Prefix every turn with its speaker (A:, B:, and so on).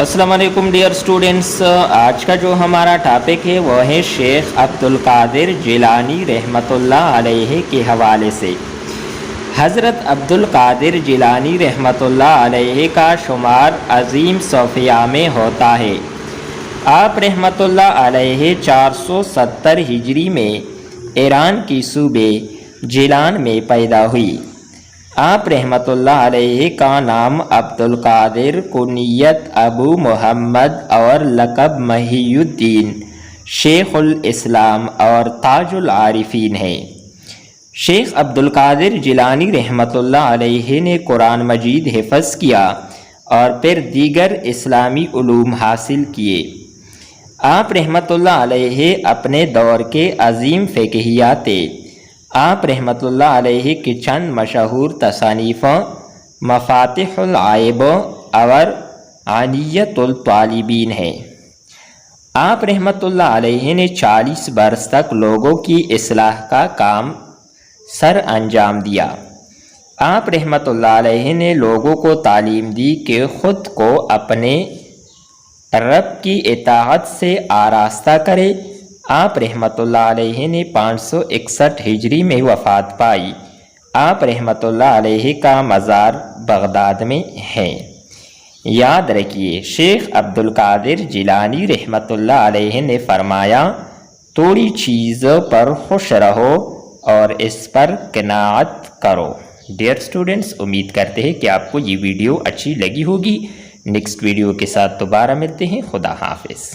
A: अस्सलाम वालेकुम dear students. आज का जो हमारा टॉपिक है वो है शेख अब्दुल कादिर जिलानी रहमतुल्लाह अलैहि के हवाले से। हज़रत अब्दुल कादिर जिलानी रहमतुल्लाह अलैहि का शुमार अज़ीम सोफिया में होता है। आप रहमतुल्लाह अलैहि 470 हिजरी में ईरान की सूबे जिलान में पैदा हुई। आप रहमतुल्लाह अलैहि का नाम अब्दुल कादिर, कुनियत अबू मोहम्मद और लक़ब महियुद्दीन, शेखुल इस्लाम और ताजुल आरिफीन है। शेख अब्दुल कादिर जिलानी रहमतुल्लाह अलैहि ने कुरान मजीद हिफ़्ज़ किया और फिर दीगर इस्लामी उलूम हासिल किए। आप रहमतुल्लाह अलैहि अपने दौर के अज़ीम फ़िक़हिया थे। आप रहमतुल्लाह अलैहि की चंद मशहूर तसानीफ़ों मफ़ातिहुल आयब और आनियतुल तालिबीन है। आप रहमतुल्लाह अलैहि ने 40 बरस तक लोगों की इस्लाह का काम सर अंजाम दिया। आप रहमतुल्लाह अलैहि ने लोगों को तालीम दी कि ख़ुद को अपने रब की इताअत से आरास्ता करे। आप रहमतुल्लाह अलैहि ने 561 हिजरी में वफ़ात पाई। आप रहमतुल्लाह अलैहि का मज़ार बगदाद में है। याद रखिए, शेख अब्दुल कादिर जिलानी रहमतुल्लाह अलैहि ने फरमाया, थोड़ी चीज़ों पर खुश रहो और इस पर क़नाअत करो। डियर स्टूडेंट्स, उम्मीद करते हैं कि आपको ये वीडियो अच्छी लगी होगी। नेक्स्ट वीडियो के साथ दोबारा मिलते हैं। खुदा हाफिज़।